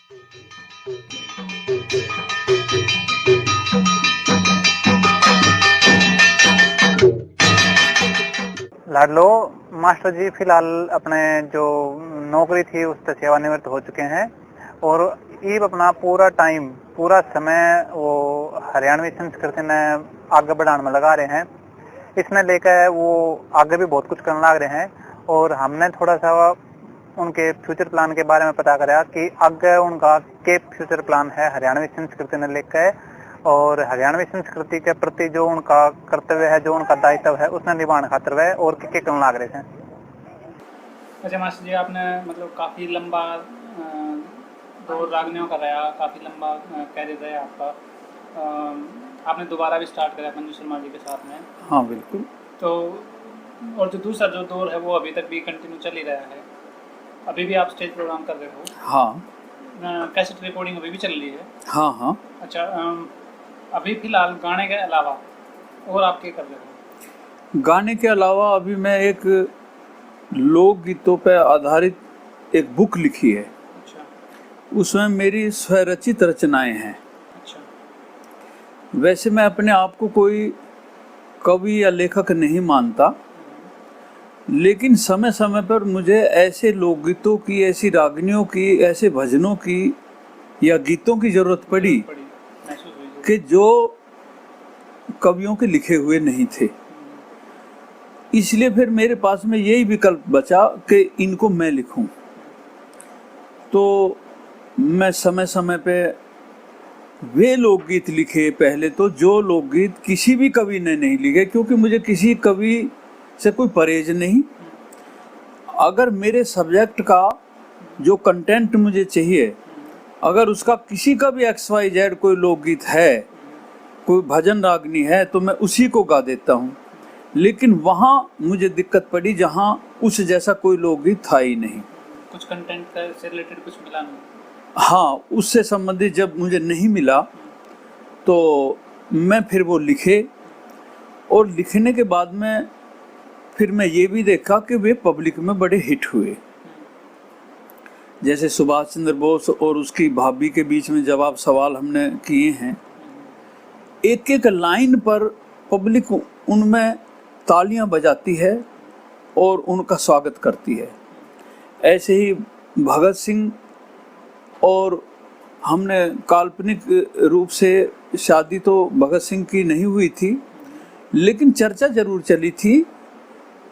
लाडलो मास्टर जी फिलहाल अपने जो नौकरी थी उससे सेवानिवृत्त हो चुके हैं और ये अपना पूरा टाइम पूरा समय वो हरियाणवी संस्कृति ने आगे बढ़ाने में लगा रहे हैं। इसने लेकर वो आगे भी बहुत कुछ करने लग रहे हैं और हमने थोड़ा सा उनके फ्यूचर प्लान के बारे में पता करा कि आगे उनका क्या फ्यूचर प्लान है हरियाणवी संस्कृति ने लेकर और हरियाणवी संस्कृति के प्रति जो उनका कर्तव्य है, जो उनका दायित्व है, उसने निभाने खातिर वह और क्या करने लग रहे थे। अच्छा मास्टर जी, आपने मतलब काफ़ी लंबा दौर रागनियों का रहा, काफ़ी लंबा कैरियर रहा आपका। आपने दोबारा भी स्टार्ट करा मंजू शर्मा जी के साथ में। हाँ बिल्कुल। तो और जो दूसरा जो दौर है वो अभी तक भी कंटिन्यू चल ही रहा है। अभी भी आप स्टेज प्रोग्राम कर रहे हो? हाँ। कैसेट रिकॉर्डिंग अभी भी चल रही है? हाँ हाँ। अच्छा, अभी फिलहाल गाने के अलावा और आप क्या कर रहे हो? गाने के अलावा अभी मैं एक लोकगीतों पर आधारित एक बुक लिखी है। अच्छा। उसमें मेरी स्वरचित रचनाएं हैं। अच्छा। वैसे मैं अपने आप को कोई कवि या लेखक नहीं मानता, लेकिन समय समय पर मुझे ऐसे लोकगीतों की, ऐसी रागनियों की, ऐसे भजनों की या गीतों की जरूरत पड़ी कि जो कवियों के लिखे हुए नहीं थे। इसलिए फिर मेरे पास में यही विकल्प बचा कि इनको मैं लिखूं। तो मैं समय समय पे वे लोकगीत लिखे पहले तो, जो लोकगीत किसी भी कवि ने नहीं लिखे, क्योंकि मुझे किसी कवि से कोई परहेज नहीं। अगर मेरे सब्जेक्ट का जो कंटेंट मुझे चाहिए, अगर उसका किसी का भी XYZ कोई लोकगीत है, कोई भजन रागनी है, तो मैं उसी को गा देता हूँ। लेकिन वहाँ मुझे दिक्कत पड़ी जहाँ उस जैसा कोई लोकगीत था ही नहीं। कुछ कंटेंट से रिलेटेड कुछ मिला नहीं? हाँ, उससे संबंधित जब मुझे नहीं मिला तो मैं फिर वो लिखे, और लिखने के बाद में फिर मैं ये भी देखा कि वे पब्लिक में बड़े हिट हुए। जैसे सुभाष चंद्र बोस और उसकी भाभी के बीच में जवाब सवाल हमने किए हैं, एक एक लाइन पर पब्लिक उनमें तालियां बजाती है और उनका स्वागत करती है। ऐसे ही भगत सिंह, और हमने काल्पनिक रूप से शादी तो भगत सिंह की नहीं हुई थी, लेकिन चर्चा जरूर चली थी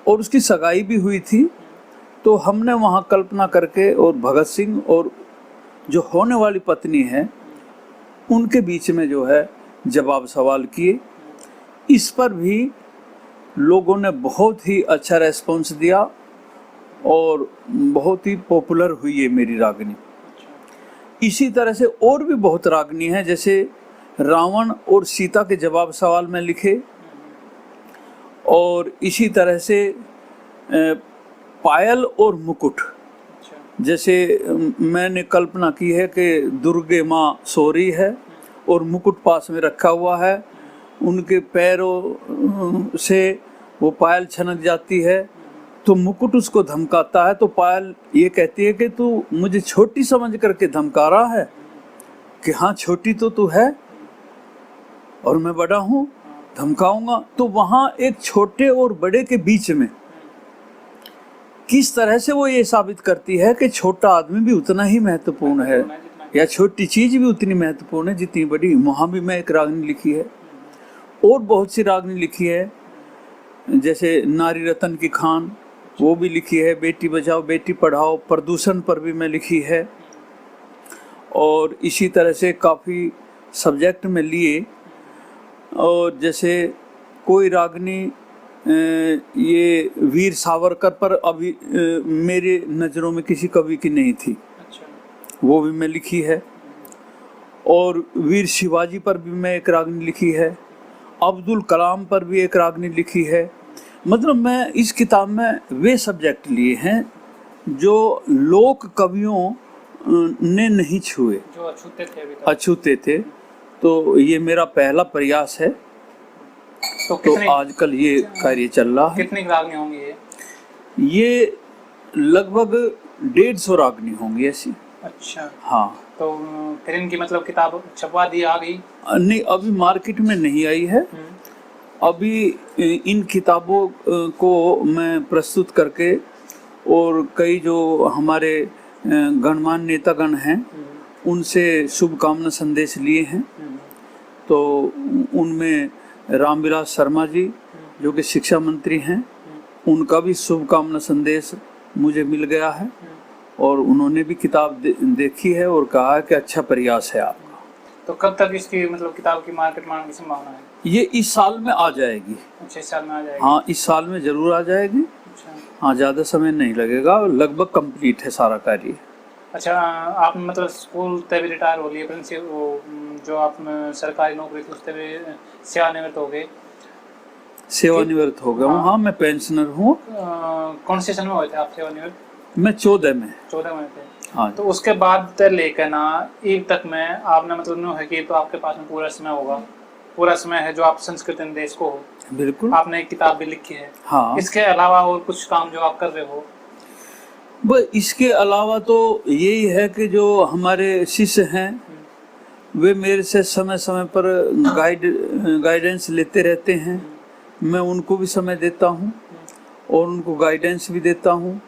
और उसकी सगाई भी हुई थी। तो हमने वहाँ कल्पना करके और भगत सिंह और जो होने वाली पत्नी है उनके बीच में जो है जवाब सवाल किए। इस पर भी लोगों ने बहुत ही अच्छा रेस्पॉन्स दिया और बहुत ही पॉपुलर हुई है मेरी रागनी। इसी तरह से और भी बहुत रागनी हैं, जैसे रावण और सीता के जवाब सवाल में लिखे, और इसी तरह से पायल और मुकुट। जैसे मैंने कल्पना की है कि दुर्गे माँ सो रही है और मुकुट पास में रखा हुआ है, उनके पैरों से वो पायल छनक जाती है तो मुकुट उसको धमकाता है, तो पायल ये कहती है कि तू मुझे छोटी समझ करके धमका रहा है, कि हाँ छोटी तो तू है और मैं बड़ा हूँ, धमकाऊंगा। तो वहाँ एक छोटे और बड़े के बीच में किस तरह से वो ये साबित करती है कि छोटा आदमी भी उतना ही महत्वपूर्ण है, या छोटी चीज भी उतनी महत्वपूर्ण है जितनी बड़ी। वहाँ भी मैं एक रागनी लिखी है, और बहुत सी रागनी लिखी है, जैसे नारी रतन की खान वो भी लिखी है, बेटी बचाओ बेटी पढ़ाओ, प्रदूषण पर भी मैं लिखी है, और इसी तरह से काफ़ी सब्जेक्ट में लिए। और जैसे कोई रागनी ये वीर सावरकर पर अभी मेरे नज़रों में किसी कवि की नहीं थी। अच्छा। वो भी मैं लिखी है, और वीर शिवाजी पर भी मैं एक रागनी लिखी है, अब्दुल कलाम पर भी एक रागनी लिखी है। मतलब मैं इस किताब में वे सब्जेक्ट लिए हैं जो लोक कवियों ने नहीं छुए, जो अछूते थे। तो ये मेरा पहला प्रयास है। तो आजकल ये कार्य चल रहा है। कितनी रागनी होंगी ये लगभग 150 रागनी होंगी ऐसी। अच्छा, हाँ। तो फिर इनकी मतलब किताब छपवा दी, आ गई? नहीं, अभी मार्केट में नहीं आई है। अभी इन किताबों को मैं प्रस्तुत करके और कई जो हमारे गणमान्य नेतागण हैं उनसे शुभकामना संदेश लिए हैं। तो उनमें रामविलास शर्मा जी जो कि शिक्षा मंत्री हैं, उनका भी शुभकामना संदेश मुझे मिल गया है और उन्होंने भी किताब देखी है और कहा है कि अच्छा प्रयास है आपका। तो कब तक इसकी मतलब किताब की मार्केट में आने की संभावना है? ये इस साल में आ जाएगी। अच्छा, इस साल में आ जाएगी? हाँ, इस साल में जरूर आ जाएगी। अच्छा, हाँ, ज़्यादा समय नहीं लगेगा, लगभग कंप्लीट है सारा कार्य। अच्छा, आप मतलब स्कूल तभी रिटायर हो लिए, प्रिंसिपल वो जो आप सरकारी नौकरी थी उससे भी सेवानिवृत्त हो गए? सेवानिवृत्त हो गया हूँ। हाँ, मैं पेंशनर हूँ। कौन से सन में हुए थे आप सेवानिवृत्त? मैं 14 में। 14 में थे। हाँ। तो उसके बाद से लेकर ना एक तक में आपने मतलब नो है कि तो आपके पास में पूरा समय होगा, पूरा समय है जो आप संस्कृति देश को हो। बिल्कुल। आपने एक किताब भी लिखी है। हाँ। इसके अलावा और कुछ काम जो आप कर रहे हो? बस इसके अलावा तो यही है कि जो हमारे शिष्य हैं वे मेरे से समय समय पर गाइडेंस लेते रहते हैं। मैं उनको भी समय देता हूँ और उनको गाइडेंस भी देता हूँ।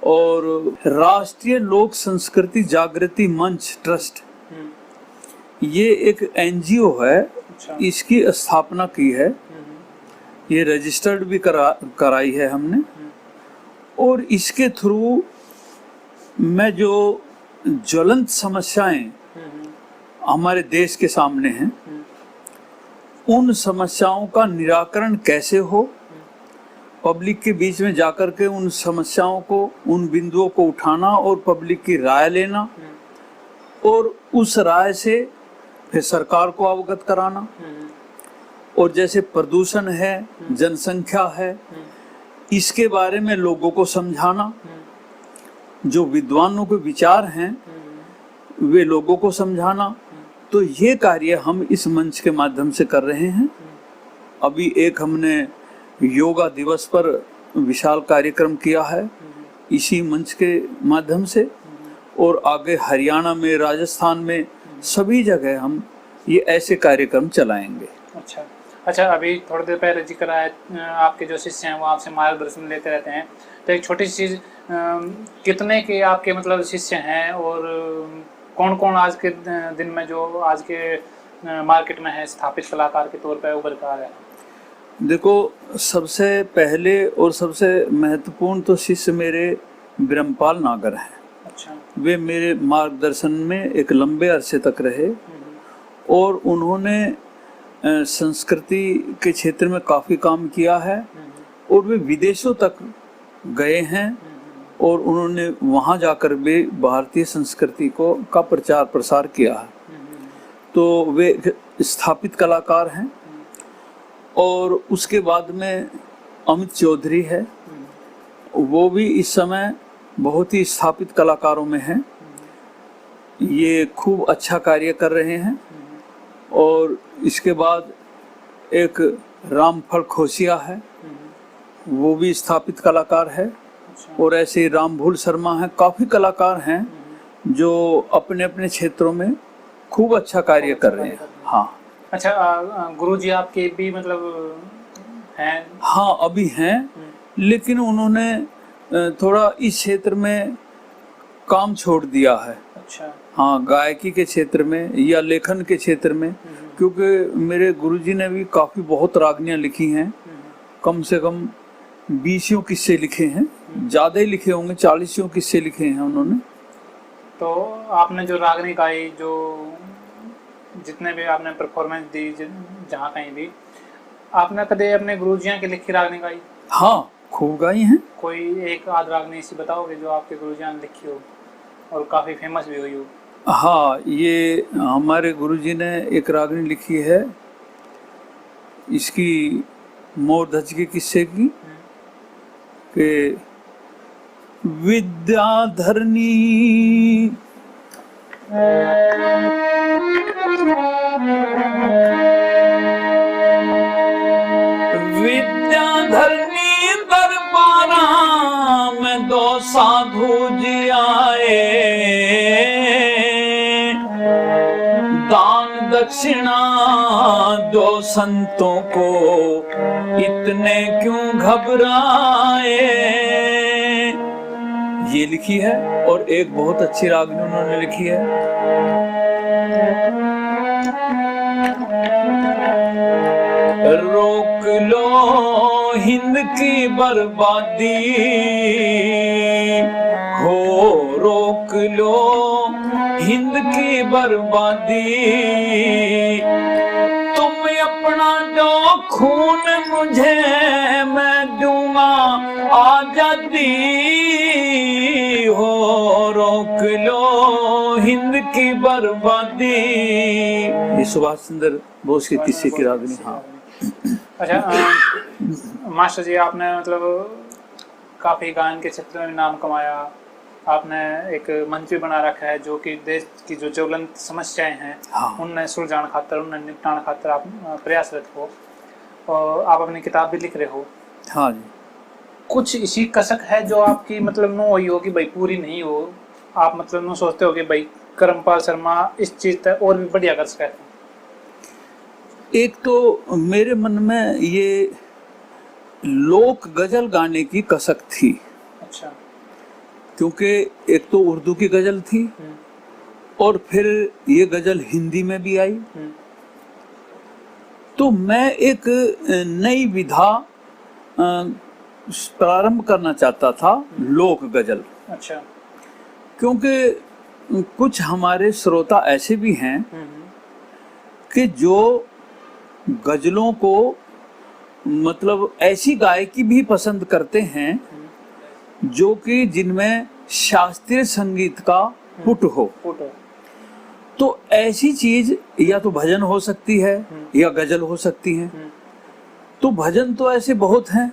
और राष्ट्रीय लोक संस्कृति जागृति मंच ट्रस्ट, ये एक एनजीओ है। अच्छा। इसकी स्थापना की है, ये रजिस्टर्ड भी कराई है हमने। और इसके थ्रू मैं जो ज्वलंत समस्याएं हमारे देश के सामने हैं, उन समस्याओं का निराकरण कैसे हो, पब्लिक के बीच में जाकर के उन समस्याओं को, उन बिंदुओं को उठाना और पब्लिक की राय लेना और उस राय से फिर सरकार को अवगत कराना। और जैसे प्रदूषण है, जनसंख्या है, इसके बारे में लोगों को समझाना। जो विद्वानों के विचार हैं वे लोगों को समझाना। तो ये कार्य हम इस मंच के माध्यम से कर रहे हैं। अभी एक हमने योगा दिवस पर विशाल कार्यक्रम किया है इसी मंच के माध्यम से, और आगे हरियाणा में, राजस्थान में, सभी जगह हम ये ऐसे कार्यक्रम चलाएंगे। अच्छा अच्छा, अभी थोड़ी देर पहले जिक्र आया आपके जो शिष्य हैं वो आपसे मार्गदर्शन लेते रहते हैं। तो एक छोटी सी चीज़, कितने के आपके मतलब शिष्य हैं और कौन कौन आज के दिन में जो आज के मार्केट में है स्थापित कलाकार के तौर पर उभर कर आ रहे हैं? देखो, सबसे पहले और सबसे महत्वपूर्ण तो शिष्य मेरे ब्रह्मपाल नागर हैं। अच्छा। वे मेरे मार्गदर्शन में एक लंबे अरसे तक रहे और उन्होंने संस्कृति के क्षेत्र में काफ़ी काम किया है और वे विदेशों तक गए हैं और उन्होंने वहाँ जाकर भी भारतीय संस्कृति का प्रचार प्रसार किया है। तो वे स्थापित कलाकार हैं। और उसके बाद में अमित चौधरी है, वो भी इस समय बहुत ही स्थापित कलाकारों में हैं। ये खूब अच्छा कार्य कर रहे हैं। और इसके बाद एक रामफल खोसिया है, वो भी स्थापित कलाकार है। और ऐसे रामभूल शर्मा हैं, काफ़ी कलाकार हैं जो अपने अपने क्षेत्रों में खूब अच्छा कार्य कर रहे हैं। हाँ। अच्छा, गुरुजी आपके भी मतलब हैं? हाँ, अभी हैं, लेकिन उन्होंने थोड़ा इस क्षेत्र में काम छोड़ दिया है। अच्छा। हाँ, गायकी के क्षेत्र में या लेखन के क्षेत्र में, क्योंकि मेरे गुरुजी ने भी काफ़ी बहुत रागनियाँ लिखी हैं। कम से कम 20 किस्से लिखे हैं, ज़्यादा ही लिखे होंगे, 40 किस्से लिखे हैं उन्होंने। तो आपने जो रागनी गाई, जो जितने भी आपने परफॉर्मेंस दी जहाँ कहीं भी, आपने कदे अपने गुरुजियों की लिखी रागनी गाई? हाँ, खूब गाई हैं। कोई एक आध रागनी ऐसी बताओगे जो आपके गुरुजियों ने लिखी हो और काफ़ी फेमस भी हुई हो? हाँ, ये हमारे गुरुजी ने एक रागनी लिखी है, इसकी मोर धज के किस्से की, कि विद्याधरनी विद्याधरनी दरबारा में 2 साधु जी आए, दक्षिणा दो संतों को, इतने क्यों घबराए। ये लिखी है। और एक बहुत अच्छी रागनी उन्होंने लिखी है, रोक लो हिंद की बर्बादी हो, रोक लो हिंद की बर्बादी, तुम अपना दो खून मुझे, मैं दूंगा आजादी हो, रोक लो हिंद की बर्बादी। ये सुभाष चंद्र बोस के किस्से की रागनी। हाँ। अच्छा मास्टर जी, आपने मतलब काफ़ी गायन के क्षेत्र में नाम कमाया, आपने एक मंच भी बना रखा है जो कि देश की जो ज्वलंत समस्याएं हैं हाँ। उनने सुलझाने खातर, उनने निपटाने खातर आप प्रयासरत हो, और आप अपनी किताब भी लिख रहे हो। हाँ जी। कुछ इसी कसक है जो आपकी मतलब नो हुई हो कि भाई पूरी नहीं हो, आप मतलब नो सोचते हो कि भाई करमपाल शर्मा इस चीज़ तक और भी बढ़िया कर सकते हैं? एक तो मेरे मन में ये लोक गजल गाने की कसक थी। अच्छा। क्योंकि एक तो उर्दू की गजल थी और फिर ये गजल हिंदी में भी आई, तो मैं एक नई विधा प्रारंभ करना चाहता था, लोक गजल। अच्छा। क्योंकि कुछ हमारे श्रोता ऐसे भी हैं कि जो गजलों को मतलब ऐसी गायकी भी पसंद करते हैं जो कि जिनमें शास्त्रीय संगीत का पुट हो। तो ऐसी चीज या तो भजन हो सकती है या गजल हो सकती है। तो भजन तो ऐसे बहुत हैं,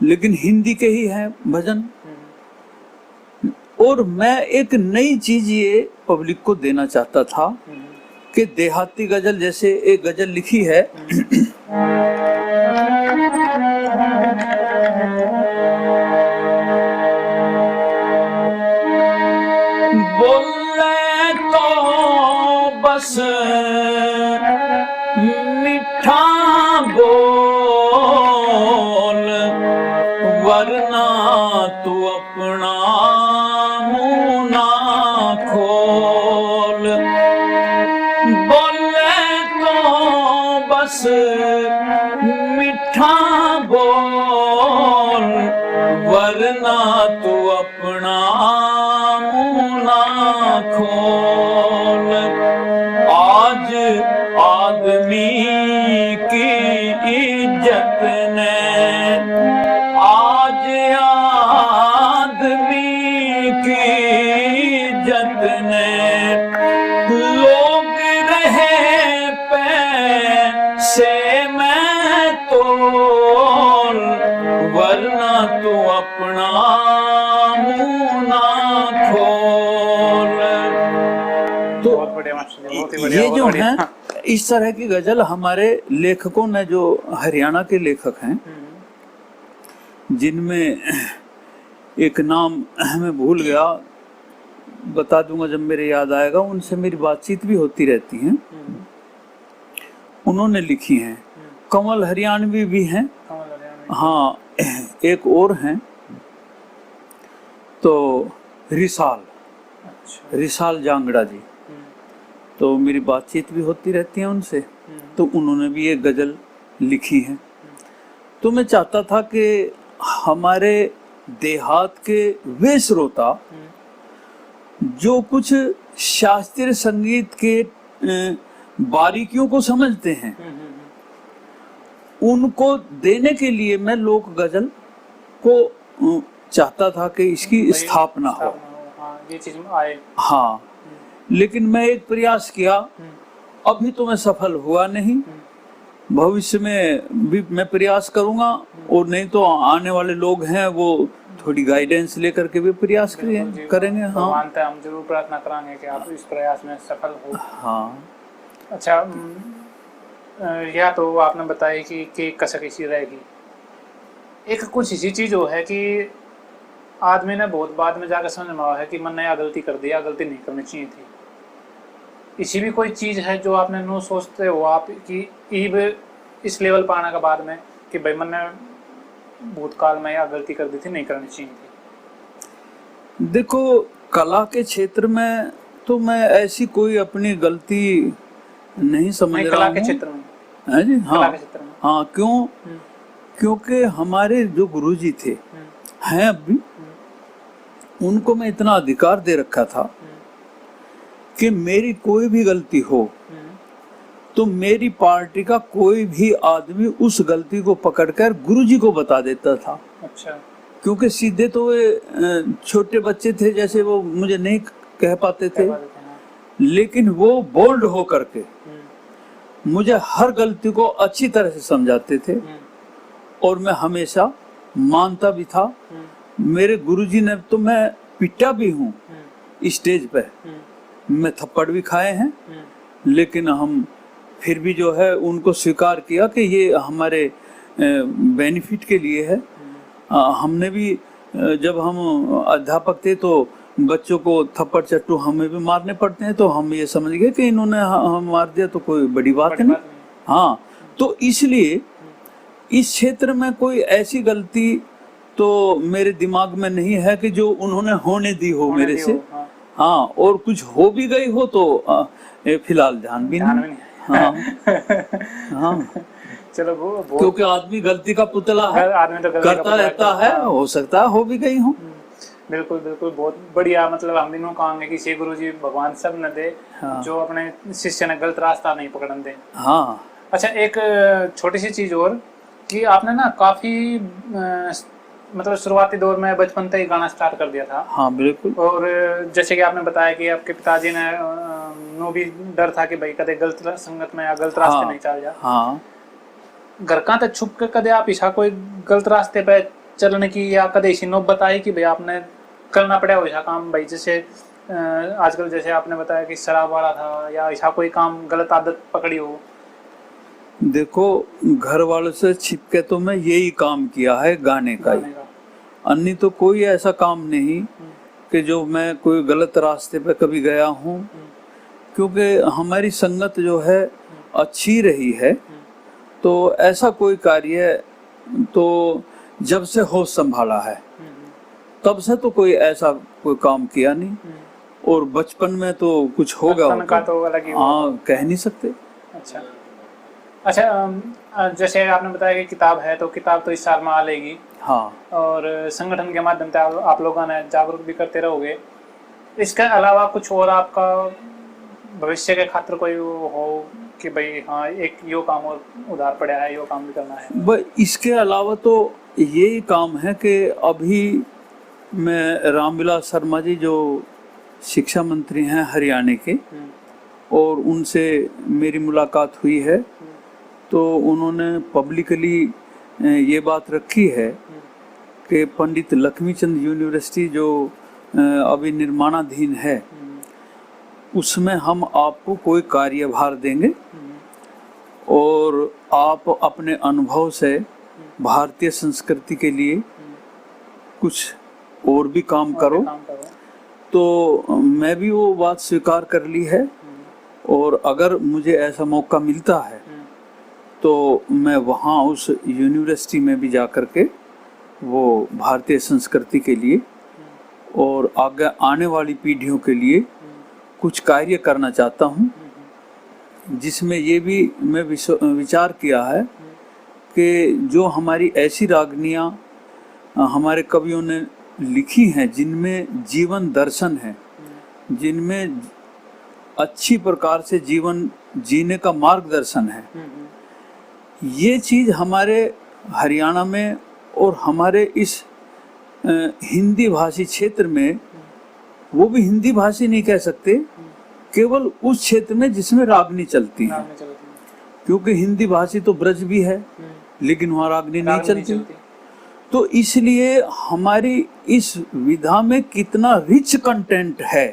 लेकिन हिंदी के ही हैं भजन। और मैं एक नई चीज ये पब्लिक को देना चाहता था कि देहाती गजल, जैसे एक गजल लिखी है बोले तो बस मीठा बोल, वरना तू अपना मुंह ना खोल। बोले तो बस मीठा बोल, वरना तू अपना मुंह ना खोल। आज आदमी की इज्जत ने, आज आदमी की इज्जत ने, लोग रहे पैसे में तोल, वरना तू अपना मुंह ना खोल। तो ये जो है इस तरह की गजल हमारे लेखकों ने, जो हरियाणा के लेखक हैं, जिनमें एक नाम मैं भूल गया, बता दूंगा जब मेरे याद आएगा, उनसे मेरी बातचीत भी होती रहती है, उन्होंने लिखी हैं। कमल हरियाणवी भी हैं। हाँ, एक और हैं तो रिसाल, रिसाल जांगड़ा जी, तो मेरी बातचीत भी होती रहती है उनसे, तो उन्होंने भी एक गजल लिखी है। तो मैं चाहता था कि हमारे देहात के वे श्रोता जो कुछ शास्त्रीय संगीत के बारीकियों को समझते हैं, उनको देने के लिए मैं लोक गजल को चाहता था कि इसकी स्थापना हो। ये चीज आए। हाँ, लेकिन मैं एक प्रयास किया, अभी तो मैं सफल हुआ नहीं, भविष्य में भी मैं प्रयास करूंगा, और नहीं तो आने वाले लोग हैं वो थोड़ी गाइडेंस लेकर के भी प्रयास करेंगे। हाँ, मानते हैं, हम जरूर प्रार्थना करेंगे कि आप इस प्रयास में सफल हो। हाँ। अच्छा, या तो आपने बताया कि कसक इसी रहेगी, एक कुछ इसी चीज हो है कि आदमी ने बहुत बाद में जाकर समझ में आया है कि मैंने यह गलती कर दी, गलती नहीं करनी चाहिए थी। इसी भी कोई चीज़ है जो आपने नो सोचते हो आप कि इब इस लेवल पर आने के बाद में कि भाई मैंने भूतकाल में या गलती कर दी थी, नहीं करनी चाहिए थी? देखो, कला के क्षेत्र में तो मैं ऐसी कोई अपनी गलती नहीं समझ नहीं, रहा कला हूँ। के क्षेत्र में, है जी, कला हाँ के क्षेत्र में। हाँ, क्यों? क्योंकि हमारे जो गुरुजी थे हैं अब भी, उनको मैं इतना अधिकार दे रखा था कि मेरी कोई भी गलती हो तो मेरी पार्टी का कोई भी आदमी उस गलती को पकड़कर गुरुजी को बता देता था। अच्छा। क्योंकि सीधे तो वे छोटे बच्चे थे, जैसे वो मुझे नहीं कह पाते थे, लेकिन वो बोल्ड हो करके मुझे हर गलती को अच्छी तरह से समझाते थे और मैं हमेशा मानता भी था। मेरे गुरुजी ने तो मैं पिटा भी हूँ स्टेज पे, मैं थप्पड़ भी खाए हैं, लेकिन हम फिर भी जो है उनको स्वीकार किया कि ये हमारे बेनिफिट के लिए है। हमने भी जब हम अध्यापक थे तो बच्चों को थप्पड़ चट्टू हमें भी मारने पड़ते हैं, तो हम ये समझ गए कि इन्होंने हम मार दिया तो कोई बड़ी बात नहीं। हाँ, तो इसलिए इस क्षेत्र में कोई ऐसी गलती तो मेरे दिमाग में नहीं है कि जो उन्होंने होने दी हो मेरे से। हाँ, और कुछ हो भी गई हो तो फिलहाल ध्यान भी नहीं। हाँ हाँ, चलो वो क्योंकि आदमी गलती का पुतला है, आदमी तो करता रहता है, हो सकता है हो भी गई हूँ। बिल्कुल बिल्कुल, बहुत बढ़िया। मतलब हम दिनों कहेंगे कि श्री गुरु जी भगवान सब न दे, जो अपने शिष्य ने गलत रास्ता नहीं पकड़न दे। हाँ। अच्छा, एक छोटी सी चीज और कि आपने ना काफी मतलब शुरुआती दौर में बचपन से ही गाना स्टार्ट कर दिया था। हाँ बिल्कुल। और जैसे कि आपने बताया कि आपके पिताजी ने नो भी डर था कि भाई कदे गलत संगत में या गलत रास्ते नहीं चल जा। हाँ। घर का तो छुप के कदे आप ईशा कोई गलत रास्ते पे चलने की या कदे इसी नौबत बताई कि भाई आपने करना पड़ा हो ऐसा काम, भाई जैसे आजकल जैसे आपने बताया कि शराब वाला था या ऐसा कोई काम गलत आदत पकड़ी हो? देखो, घर वालों से छिपके तो मैं यही काम किया है, गाने का ही। अन्य तो कोई ऐसा काम नहीं कि जो मैं कोई गलत रास्ते पे कभी गया हूँ, क्योंकि हमारी संगत जो है अच्छी रही है। तो ऐसा कोई कार्य तो जब से होश संभाला है तब से तो कोई ऐसा कोई काम किया नहीं। और बचपन में तो कुछ होगा तो अलग ही, हाँ, कह नहीं सकते। अच्छा अच्छा, जैसे आपने बताया कि किताब है, तो किताब तो इस साल में आ लेगी। हाँ। और संगठन के माध्यम से आप लोगों ने जागरूक भी करते रहोगे। इसके अलावा कुछ और आपका भविष्य के खातिर कोई हो कि भाई हाँ एक यो काम और उधार पड़ा है, यो काम भी करना है? इसके अलावा तो यही काम है कि अभी मैं रामविलास शर्मा जी जो शिक्षा मंत्री हैं हरियाणा के, और उनसे मेरी मुलाकात हुई है, तो उन्होंने पब्लिकली ये बात रखी है कि पंडित लक्ष्मीचंद यूनिवर्सिटी जो अभी निर्माणाधीन है, उसमें हम आपको कोई कार्यभार देंगे और आप अपने अनुभव से भारतीय संस्कृति के लिए कुछ और भी काम करो। तो मैं भी वो बात स्वीकार कर ली है, और अगर मुझे ऐसा मौका मिलता है तो मैं वहाँ उस यूनिवर्सिटी में भी जा कर के वो भारतीय संस्कृति के लिए और आगे आने वाली पीढ़ियों के लिए कुछ कार्य करना चाहता हूँ, जिसमें ये भी मैं विचार किया है कि जो हमारी ऐसी रागनियाँ हमारे कवियों ने लिखी हैं, जिनमें जीवन दर्शन है, जिनमें अच्छी प्रकार से जीवन जीने का मार्गदर्शन है, ये चीज़ हमारे हरियाणा में और हमारे इस हिंदी भाषी क्षेत्र में, वो भी हिंदी भाषी नहीं कह सकते, केवल उस क्षेत्र में जिसमें रागनी चलती है, क्योंकि हिंदी भाषी तो ब्रज भी है लेकिन वहाँ रागनी नहीं चलती। तो इसलिए हमारी इस विधा में कितना रिच कंटेंट है,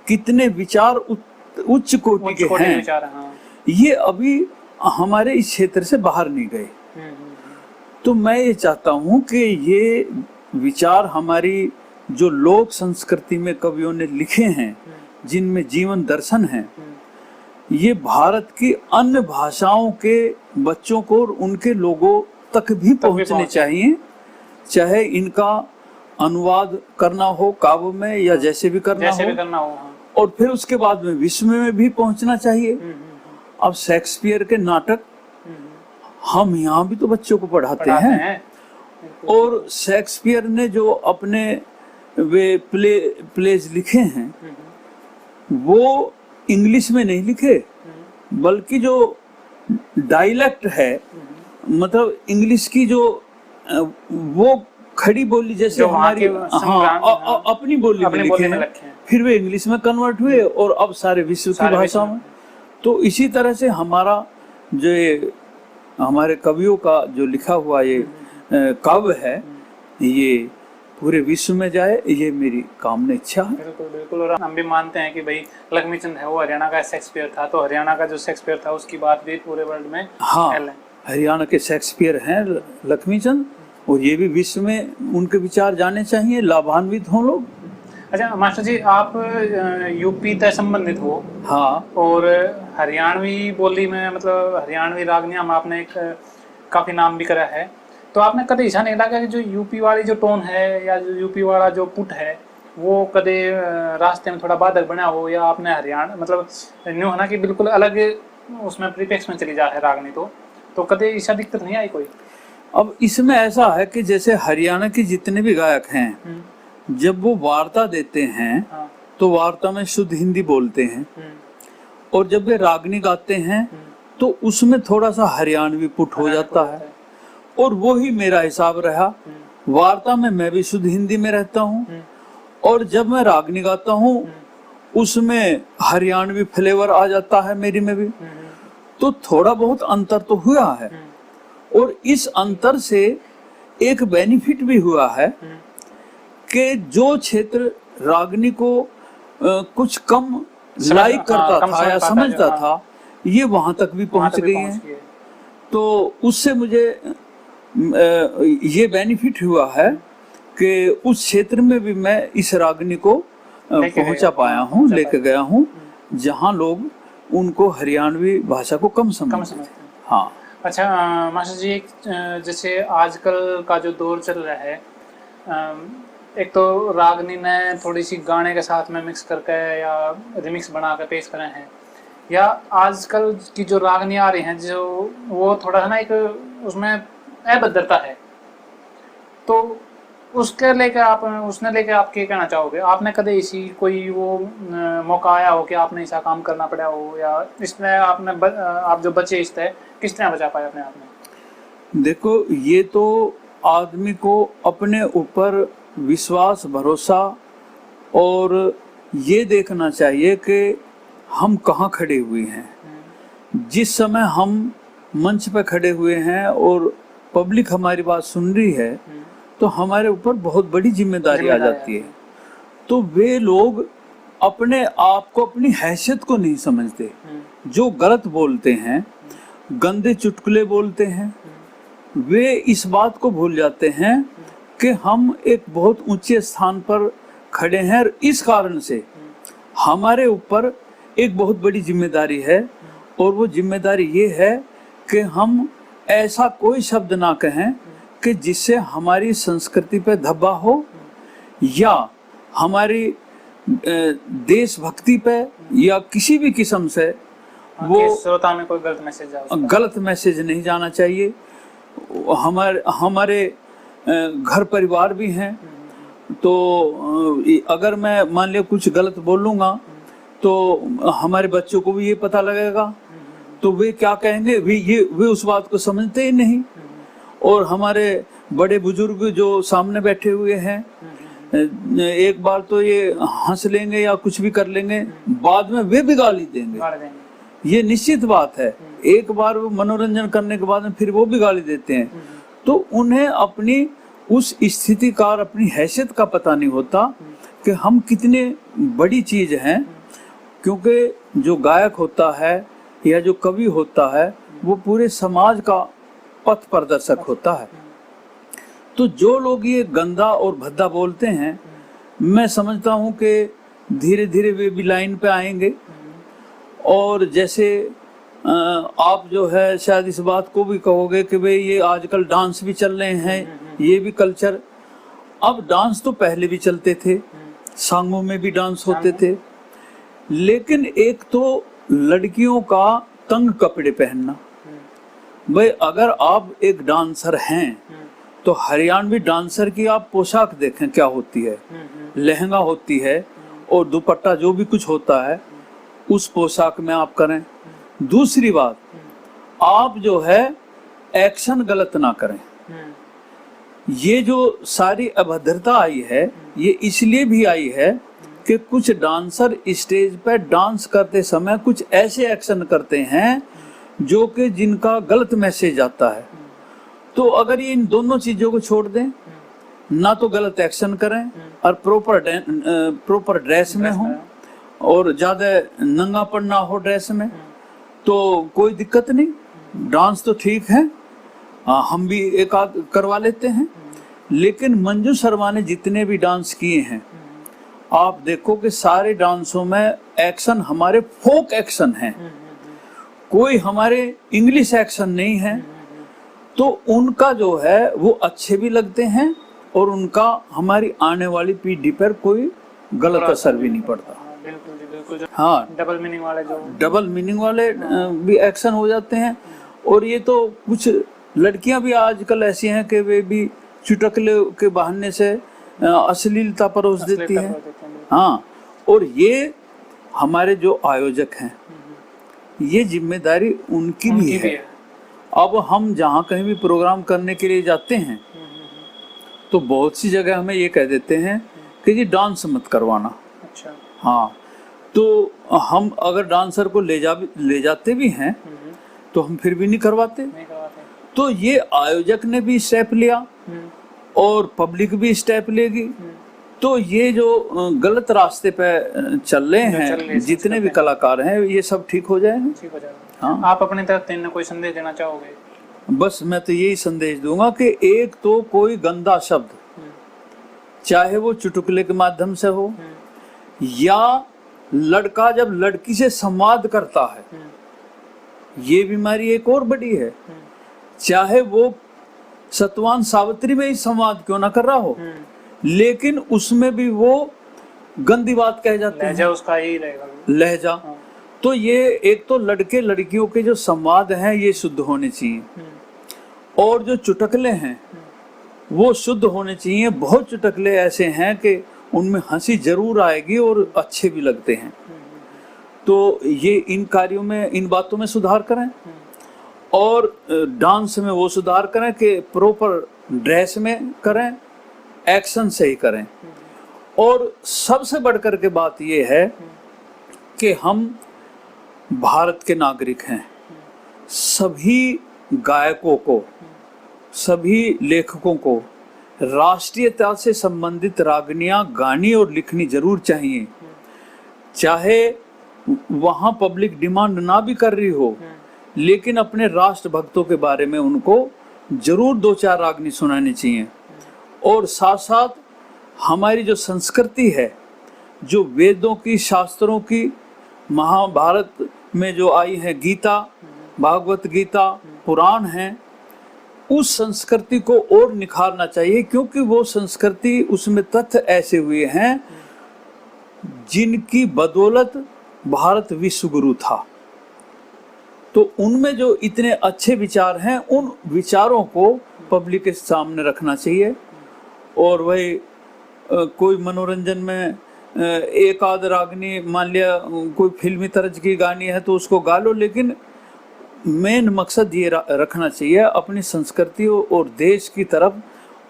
कितने विचार उच्च कोटि के हैं, ये अभी हमारे इस क्षेत्र से बाहर नहीं गए। तो मैं ये चाहता हूँ कि ये विचार हमारी जो लोक संस्कृति में कवियों ने लिखे हैं, जिनमें जीवन दर्शन है, ये भारत की अन्य भाषाओं के बच्चों को और उनके लोगों तक भी पहुंचने चाहिए, चाहे इनका अनुवाद करना हो काव्य में या जैसे भी करना हो, हाँ। और फिर उसके बाद में विश्व में भी पहुंचना चाहिए। अब शेक्सपियर के नाटक हम यहाँ भी तो बच्चों को पढ़ाते हैं। और शेक्सपियर ने जो अपने वे प्लेज लिखे हैं वो इंग्लिश में नहीं लिखे, बल्कि जो डायलेक्ट है, मतलब इंग्लिश की जो वो खड़ी बोली जैसे हमारी अपनी बोली में लिखे हैं, फिर वे इंग्लिश में कन्वर्ट हुए और अब सारे विश्व की भाषा में। तो इसी तरह से हमारा जो ये हमारे कवियों का जो लिखा हुआ ये काव्य है ये पूरे विश्व में जाए, ये मेरी कामना इच्छा है। बिल्कुल बिल्कुल। और हम भी मानते हैं कि भाई लक्ष्मीचंद है वो हरियाणा का शेक्सपियर था, तो हरियाणा का जो शेक्सपियर था उसकी बात भी पूरे वर्ल्ड में हरियाणा के शेक्सपियर हैं लक्ष्मीचंद, और ये भी विश्व में उनके विचार जाने चाहिए, लाभान्वित हों लोग। अच्छा मास्टर जी, आप यूपी से संबंधित हो। हाँ। और हरियाणवी बोली में मतलब हरियाणवी रागनियां में आपने एक काफी नाम भी करा है, तो आपने कदे ऐसा नहीं लगा कि जो यूपी वाली जो टोन है या जो यूपी वाला जो पुट है वो कदे रास्ते में थोड़ा बाधक बना हो, या आपने हरियाणा मतलब न्यू है ना कि बिल्कुल अलग उसमें प्रीफिक्स में चली जा है रागनी, तो कदे ऐसा दिक्कत नहीं आई कोई? अब इसमें ऐसा है कि जैसे हरियाणा के जितने भी गायक हैं जब वो वार्ता देते हैं तो वार्ता में शुद्ध हिंदी बोलते हैं, और जब वे रागनी गाते हैं तो उसमें थोड़ा सा हरियाणवी पुट हो जाता है, और वो ही मेरा हिसाब रहा। वार्ता में मैं भी शुद्ध हिंदी में रहता हूँ, और जब मैं रागनी गाता हूँ उसमें हरियाणवी फ्लेवर आ जाता है मेरी में भी, तो थोड़ा बहुत अंतर तो हुआ है। और इस अंतर से एक बेनिफिट भी हुआ है कि जो क्षेत्र रागनी को कुछ कम लाइक करता था या समझता था, ये वहां तक भी पहुंच गई है। तो उससे मुझे ये बेनिफिट हुआ है कि उस क्षेत्र में भी मैं इस रागनी को पहुंचा पाया हूँ, लेके गया हूँ, जहाँ लोग उनको हरियाणवी भाषा को कम समझते हैं। हाँ। अच्छा मास्टर जी, जैसे आजकल का जो दौर चल रहा है, एक तो रागनी ने थोड़ी सी गाने के साथ में मिक्स करके या रिमिक्स बना कर पेश करे हैं, या आजकल की जो रागनी आ रही हैं जो वो थोड़ा है ना एक उसमें अभद्रता है, तो उसके लेके आप क्या कहना चाहोगे? आपने कदे इसी कोई वो मौका आया हो कि आपने ऐसा काम करना पड़ा हो, या इसमें आप जो बचे इससे किस तरह बचा पाए अपने आप में? देखो, ये तो आदमी को अपने ऊपर विश्वास, भरोसा और ये देखना चाहिए कि हम कहाँ खड़े हुए हैं। जिस समय हम मंच पे खड़े हुए हैं और पब्लिक हमारी बात सुन रही है, तो हमारे ऊपर बहुत बड़ी जिम्मेदारी आ जाती है। तो वे लोग अपने आप को, अपनी हैसियत को नहीं समझते, जो गलत बोलते हैं, गंदे चुटकुले बोलते हैं, वे इस बात को भूल जाते हैं कि हम एक बहुत ऊंचे स्थान पर खड़े हैं, और इस कारण से हमारे ऊपर एक बहुत बड़ी जिम्मेदारी है। और वो जिम्मेदारी ये है कि हम ऐसा कोई शब्द ना कहें कि जिससे हमारी संस्कृति पे धब्बा हो, या हमारी देशभक्ति पे या किसी भी किस्म से वो श्रोता में कोई गलत मैसेज नहीं जाना चाहिए। हमारे घर परिवार भी हैं, तो अगर मैं मान लिया कुछ गलत बोलूँगा तो हमारे बच्चों को भी ये पता लगेगा, तो वे क्या कहेंगे, वे उस बात को समझते ही नहीं। और हमारे बड़े बुजुर्ग जो सामने बैठे हुए हैं, एक बार तो ये हंस लेंगे या कुछ भी कर लेंगे, बाद में वे भी गाली देंगे, ये निश्चित बात है। एक बार वो मनोरंजन करने के बाद में फिर वो भी गाली देते हैं। तो उन्हें अपनी उस स्थिति का और अपनी हैसियत का पता नहीं होता कि हम कितने बड़ी चीज हैं, क्योंकि जो गायक होता है या जो कवि होता है वो पूरे समाज का पथ प्रदर्शक होता है। तो जो लोग ये गंदा और भद्दा बोलते हैं, मैं समझता हूँ कि धीरे धीरे वे भी लाइन पे आएंगे और जैसे आप जो है शायद इस बात को भी कहोगे कि भाई ये आजकल डांस भी चल रहे हैं, ये भी कल्चर। अब डांस तो पहले भी चलते थे, सांगों में भी डांस होते थे, लेकिन एक तो लड़कियों का तंग कपड़े पहनना। भाई अगर आप एक डांसर हैं तो हरियाणवी डांसर की आप पोशाक देखें क्या होती है, लहंगा होती है और दुपट्टा जो भी कुछ होता है उस पोशाक में आप करें। दूसरी बात, आप जो है एक्शन गलत ना करें। ये जो सारी अभद्रता आई है ये इसलिए भी आई है कि कुछ डांसर स्टेज पर डांस करते समय कुछ ऐसे एक्शन करते हैं जो कि जिनका गलत मैसेज आता है। तो अगर ये इन दोनों चीजों को छोड़ दें, ना तो गलत एक्शन करें और प्रॉपर ड्रेस में हो और ज्यादा नंगापन ना हो ड्रेस में, तो कोई दिक्कत नहीं। डांस तो ठीक है, हम भी एक आध करवा लेते हैं, लेकिन मंजू शर्मा ने जितने भी डांस किए हैं आप देखो कि सारे डांसों में एक्शन हमारे फोक एक्शन हैं, कोई हमारे इंग्लिश एक्शन नहीं है। तो उनका जो है वो अच्छे भी लगते हैं और उनका हमारी आने वाली पीढ़ी पर कोई गलत असर भी नहीं पड़ता। बिल्कुल जी, बिल्कुल। हाँ, डबल मीनिंग वाले भी एक्शन हो जाते हैं। और ये तो कुछ लड़कियां भी आजकल ऐसी हैं कि वे भी चुटकले के बहाने से अश्लीलता परोस देती है। हाँ, और ये हमारे जो आयोजक हैं ये जिम्मेदारी उनकी भी है। अब हम जहाँ कहीं भी प्रोग्राम करने के लिए जाते हैं तो बहुत सी जगह हमें ये कह देते हैं कि जी डांस मत करवाना। अच्छा। हाँ, तो हम अगर डांसर को ले जाते भी हैं तो हम फिर भी नहीं करवाते। तो ये आयोजक ने भी स्टेप लिया और पब्लिक भी स्टेप लेगी। तो ये जो गलत रास्ते पे चल रहे हैं जितने भी कलाकार हैं ये सब ठीक हो जाएगा। हाँ, आप अपनी तरफ से कोई संदेश देना चाहोगे? बस मैं तो यही संदेश दूंगा कि एक तो कोई गंदा शब्द, चाहे वो चुटकुले के माध्यम से हो या लड़का जब लड़की से संवाद करता है, ये बीमारी एक और बड़ी है, चाहे वो सतवान सावित्री में ही संवाद क्यों ना कर रहा हो, लेकिन उसमें भी वो गंदी बात कह जाते हैं। लहजा उसका यही रहेगा, लहजा। तो ये एक तो लड़के लड़कियों के जो संवाद हैं ये शुद्ध होने चाहिए, और जो चुटकुले हैं वो शुद्ध होने चाहिए। बहुत चुटकुले ऐसे हैं कि उनमें हंसी जरूर आएगी और अच्छे भी लगते हैं। तो ये इन कार्यों में, इन बातों में सुधार करें और डांस में वो सुधार करें कि प्रॉपर ड्रेस में करें, एक्शन से ही करें। और सबसे बढ़कर के बात ये है कि हम भारत के नागरिक हैं। सभी गायकों को, सभी लेखकों को राष्ट्रीयता से संबंधित रागनियां गानी और लिखनी जरूर चाहिए, चाहे वहां पब्लिक डिमांड ना भी कर रही हो, लेकिन अपने राष्ट्रभक्तों के बारे में उनको जरूर 2-4 रागनी सुनानी चाहिए। और साथ साथ हमारी जो संस्कृति है, जो वेदों की, शास्त्रों की, महाभारत में जो आई है गीता, भागवत गीता, पुराण हैं, उस संस्कृति को और निखारना चाहिए, क्योंकि वो संस्कृति, उसमें तथ्य ऐसे हुए हैं जिनकी बदौलत भारत विश्व गुरु था। तो उनमें जो इतने अच्छे विचार हैं, उन विचारों को पब्लिक के सामने रखना चाहिए। और वही कोई मनोरंजन में एक आध रागनी, मान लिया कोई फिल्मी तर्ज की गानी है तो उसको गा लो, लेकिन मेन मकसद ये रखना चाहिए अपनी संस्कृति और देश की तरफ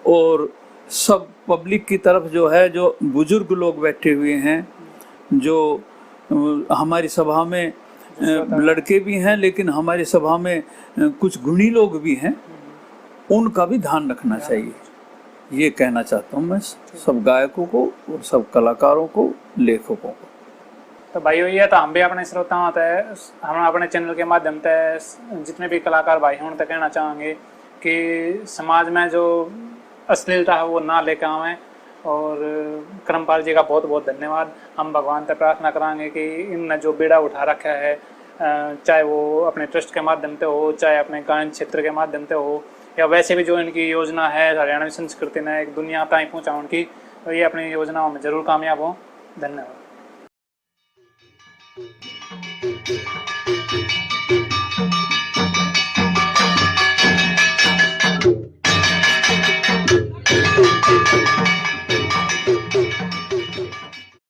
और सब पब्लिक की तरफ। जो है, जो बुजुर्ग लोग बैठे हुए हैं, जो हमारी सभा में लड़के भी हैं, लेकिन हमारी सभा में कुछ गुणी लोग भी हैं, उनका भी ध्यान रखना चाहिए। ये कहना चाहता हूँ मैं सब गायकों को और सब कलाकारों को, लेखकों को। तो भाई ये तो हम भी अपने श्रोताओं तक, हम अपने चैनल के माध्यम से जितने भी कलाकार भाई हैं उन तक कहना चाहेंगे कि समाज में जो अश्लीलता है वो ना लेकर आवें और करमपाल जी का बहुत बहुत धन्यवाद। हम भगवान से प्रार्थना करांगे कि इनने जो बेड़ा उठा रखा है, चाहे वो अपने ट्रस्ट के माध्यम से हो, चाहे अपने गायन क्षेत्र के माध्यम से हो, या वैसे भी जो इनकी योजना है हरियाणवी संस्कृति ने एक दुनिया ताईं पहुँचाने की, तो ये अपनी योजनाओं में ज़रूर कामयाब हो। धन्यवाद।